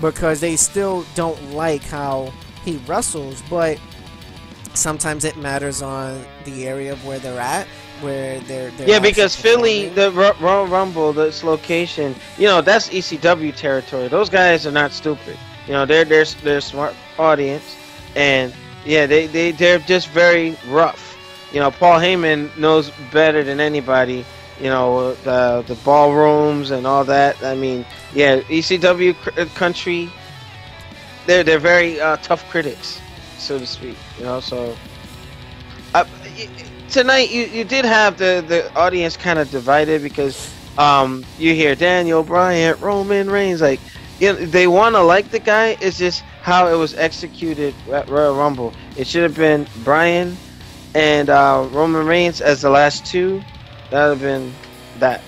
because they still don't like how he wrestles. But sometimes it matters on the area of where they're at, where they're
yeah, because Philly, the Royal Rumble, this location, you know, that's ECW territory. Those guys are not stupid. You know, they're smart audience, and yeah, they're just very rough. You know, Paul Heyman knows better than anybody. You know, the ballrooms and all that. I mean, yeah, ECW country, they're very tough critics, so to speak. You know, so tonight you did have the audience kind of divided because you hear Daniel Bryan, Roman Reigns, like, you know, they want to like the guy. It's just how it was executed at Royal Rumble. It should have been Bryan and Roman Reigns as the last two. That would have been that.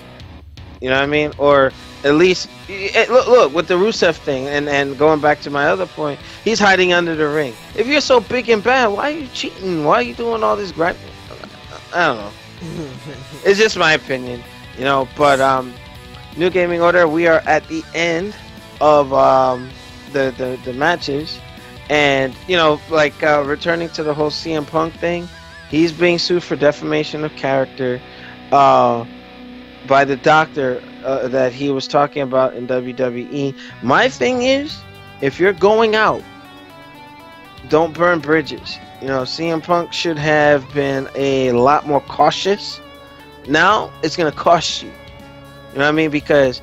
You know what I mean? Or at least look with the Rusev thing, and going back to my other point, he's hiding under the ring. If you're so big and bad, why are you cheating? Why are you doing all this griping? I don't know. It's just my opinion, you know. But New Gaming Order, we are at the end of the matches, and you know, like returning to the whole CM Punk thing, he's being sued for defamation of character by the doctor that he was talking about in WWE. My thing is, if you're going out, don't burn bridges. You know, CM Punk should have been a lot more cautious. Now it's gonna cost you. You know what I mean? Because,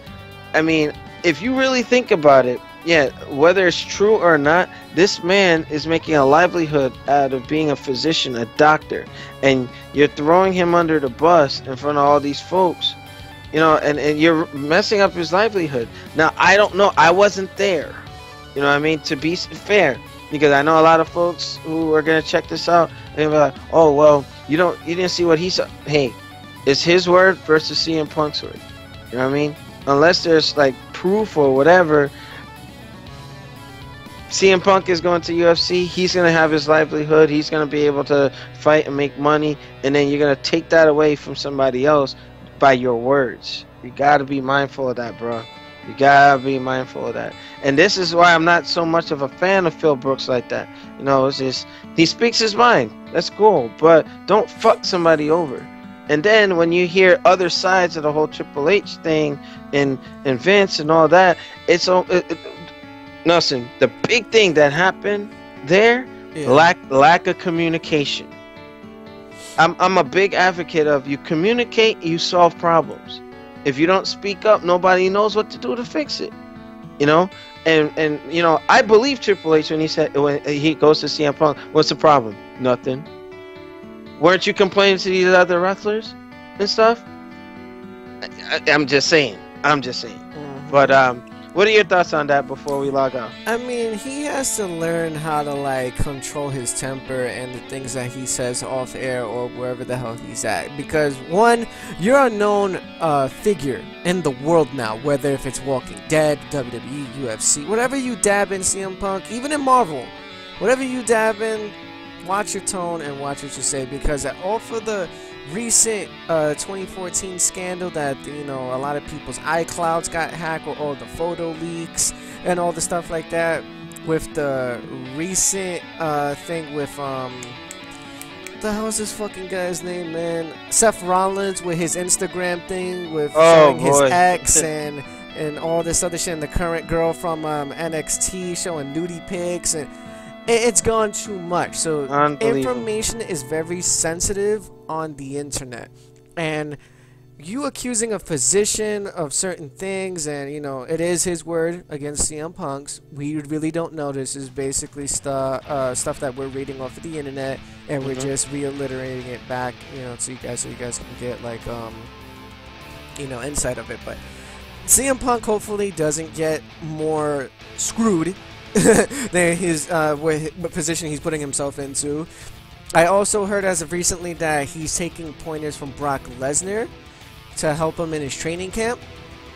I mean, if you really think about it, yeah, whether it's true or not, this man is making a livelihood out of being a physician, a doctor, and you're throwing him under the bus in front of all these folks, you know, and you're messing up his livelihood. Now, I don't know. I wasn't there. You know what I mean? To be fair, because I know a lot of folks who are going to check this out, and they're like, oh, well, you didn't see what he said. Hey, it's his word versus CM Punk's word. You know what I mean? Unless there's like proof or whatever, CM Punk is going to UFC. He's going to have his livelihood. He's going to be able to fight and make money. And then you're going to take that away from somebody else by your words. You got to be mindful of that, bro. You got to be mindful of that. And this is why I'm not so much of a fan of Phil Brooks like that. You know, it's just, he speaks his mind. That's cool. But don't fuck somebody over. And then when you hear other sides of the whole Triple H thing and Vince and all that, it's Nelson, the big thing that happened there, lack of communication. I'm a big advocate of, you communicate, you solve problems. If you don't speak up, nobody knows what to do to fix it. You know, and you know, I believe Triple H when he goes to CM Punk, what's the problem? Nothing. Weren't you complaining to these other wrestlers and stuff? I'm just saying. Mm-hmm. But what are your thoughts on that before we log off?
I mean, he has to learn how to like control his temper and the things that he says off air or wherever the hell he's at. Because one, you're a known figure in the world now, whether if it's Walking Dead, WWE, UFC, whatever you dab in, CM Punk, even in Marvel, whatever you dab in, watch your tone and watch what you say, because all for the recent 2014 scandal that, you know, a lot of people's iClouds got hacked, or all the photo leaks and all the stuff like that. With the recent thing with what the hell is this fucking guy's name, man? Seth Rollins with his Instagram thing with showing his ex and all this other shit, and the current girl from NXT showing nudie pics, and it's gone too much. So information is very sensitive on the internet, and you accusing a physician of certain things, and you know it is his word against CM Punk's. We really don't know. This is basically stuff that we're reading off of the internet, and we're just reiterating it back, you know, to you guys, so you guys can get like you know, insight of it. But CM Punk hopefully doesn't get more screwed than his what position he's putting himself into. I also heard as of recently that he's taking pointers from Brock Lesnar to help him in his training camp.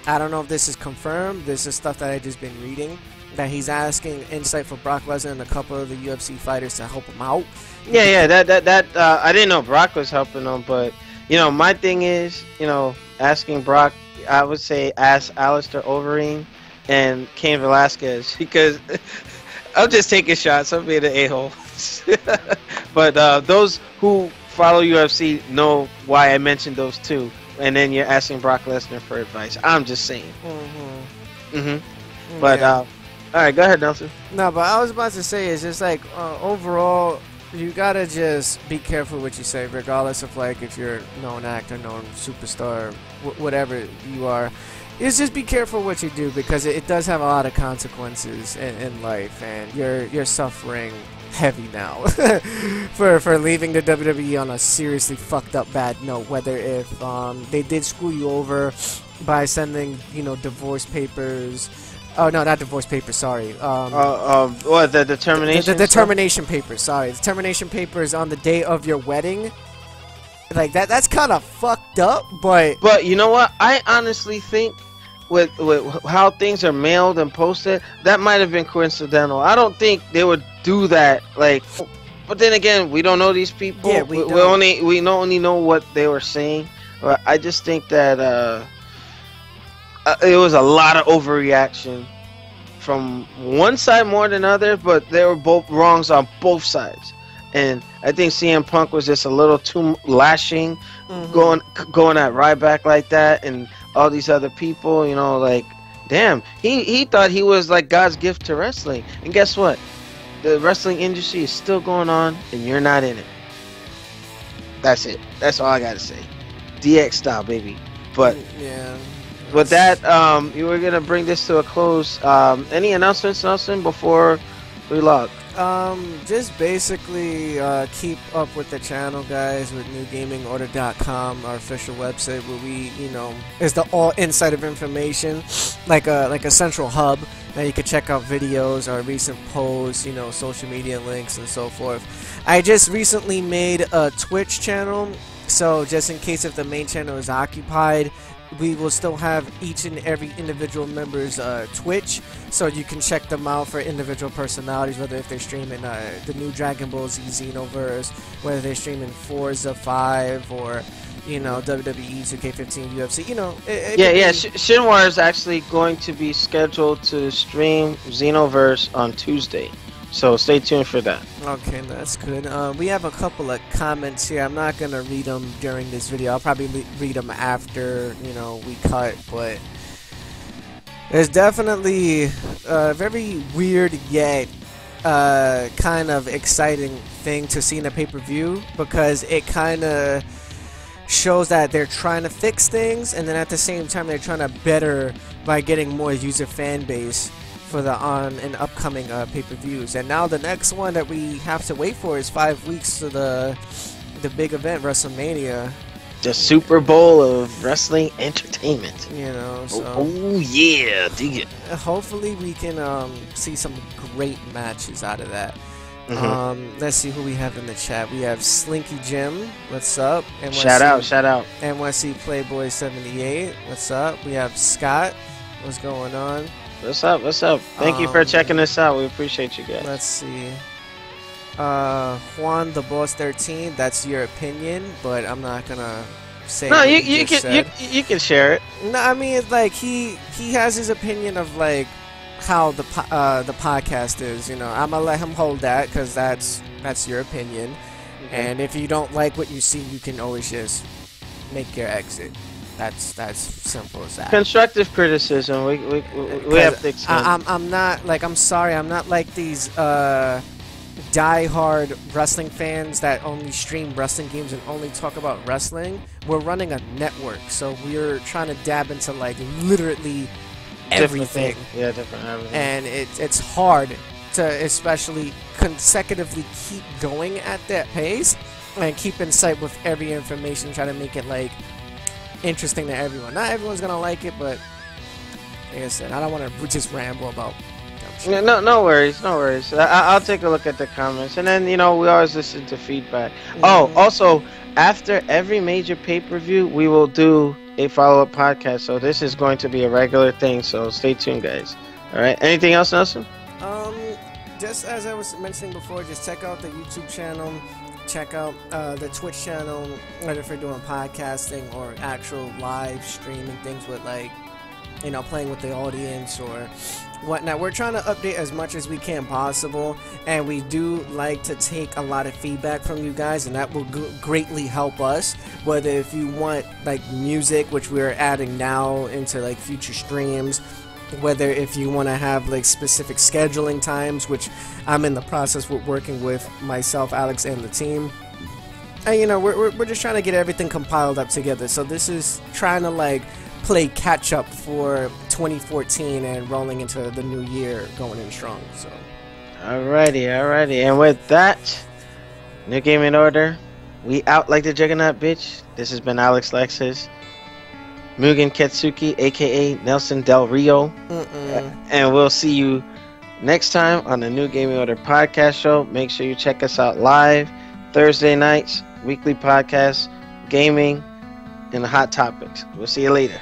I don't know if this is confirmed. This is stuff that I just been reading, that he's asking insight for Brock Lesnar and a couple of the UFC fighters to help him out.
Yeah, that I didn't know Brock was helping him, but you know, my thing is, you know, asking Brock, I would say ask Alistair Overeem and Cain Velasquez, because I'll just take shots. I'll be the a-hole. But those who follow UFC know why I mentioned those two. And then you're asking Brock Lesnar for advice. I'm just saying. But all right, go ahead, Nelson.
No, but I was about to say, it's just like overall, you gotta just be careful what you say, regardless of like if you're known actor, known superstar, whatever you are. Is just be careful what you do, because it does have a lot of consequences in life, and you're suffering heavy now for leaving the WWE on a seriously fucked up bad note. Whether if they did screw you over by sending, you know, divorce papers. Oh no, not divorce papers. Sorry.
What, the termination?
The termination papers. Sorry, the termination papers on the day of your wedding. Like that's kind of fucked up. But
you know what? I honestly think with how things are mailed and posted, that might have been coincidental. I don't think they would do that. Like, but then again, we don't know these people.
Yeah, we
only know what they were saying. But I just think that it was a lot of overreaction from one side more than other, but they were both wrongs on both sides. And I think CM Punk was just a little too lashing, going at Ryback like that, and all these other people, you know, like, damn, he thought he was like God's gift to wrestling. And guess what? The wrestling industry is still going on, and you're not in it. That's it. That's all I gotta say. DX style, baby. But
yeah.
With that, you were gonna bring this to a close. Any announcements, Nelson, before we log?
Just basically keep up with the channel, guys, with newgamingorder.com, our official website, where we, you know, is the all inside of information, like a central hub that you can check out videos, our recent posts, you know, social media links and so forth. I just recently made a Twitch channel, so just in case if the main channel is occupied, we will still have each and every individual member's Twitch, so you can check them out for individual personalities, whether if they're streaming the new Dragon Ball Z Xenoverse, whether they're streaming Forza 5, or, you know, WWE 2K15, UFC, you know.
Shinwar is actually going to be scheduled to stream Xenoverse on Tuesday. So stay tuned for that.
Okay, that's good. We have a couple of comments here. I'm not going to read them during this video. I'll probably read them after, you know, we cut. But there's definitely a very weird yet kind of exciting thing to see in a pay-per-view, because it kind of shows that they're trying to fix things, and then at the same time they're trying to better by getting more user fan base for the on and upcoming pay-per-views. And now the next one that we have to wait for is 5 weeks to the big event, WrestleMania,
the Super Bowl of wrestling entertainment.
You know, so
oh yeah, dig it.
Hopefully we can see some great matches out of that. Let's see who we have in the chat. We have Slinky Jim, what's up? NYC,
shout out.
NYC Playboy 78, what's up? We have Scott, what's going on?
What's up? Thank you for checking us out. We appreciate you guys.
Let's see. Juan the Boss 13, that's your opinion, but I'm not gonna say.
No,
what
you
just
can
said.
you can share it.
No, I mean it's like he has his opinion of like how the podcast is. You know, I'm gonna let him hold that because that's your opinion.
Okay.
And if you don't like what you see, you can always just make your exit. That's simple as that.
Constructive criticism. We have to accept.
I'm not like, I'm sorry, I'm not like these die-hard wrestling fans that only stream wrestling games and only talk about wrestling. We're running a network, so we're trying to dab into like literally everything.
Different everything.
And it's hard to especially consecutively keep going at that pace and keep in sight with every information, try to make it like interesting to everyone. Not everyone's gonna like it, but like I said, I don't want to just ramble about dumb shit.
No worries. I'll take a look at the comments, and then we always listen to feedback.
Mm-hmm.
Oh, also, after every major pay-per-view, we will do a follow-up podcast. So this is going to be a regular thing. So stay tuned, guys. All right. Anything else, Nelson?
Just as I was mentioning before, just check out the YouTube channel. Check out the Twitch channel, whether if you're doing podcasting or actual live streaming things with like, playing with the audience or whatnot. We're trying to update as much as we can possible, and we do like to take a lot of feedback from you guys, and that will greatly help us. Whether if you want like music, which we're adding now into like future streams, whether if you want to have like specific scheduling times, which I'm in the process with working with myself, Alex, and the team. And we're just trying to get everything compiled up together. So this is trying to like play catch up for 2014 and rolling into the new year going in strong. So
alrighty. And with that, New Game in Order, we out like the Juggernaut, bitch. This has been Alexlexus, Mugen Ketsuki, aka Nelson Del Rio, and we'll see you next time on the New Gaming Order podcast show. Make sure you check us out live Thursday nights, weekly podcast, gaming, and the hot topics. We'll see you later.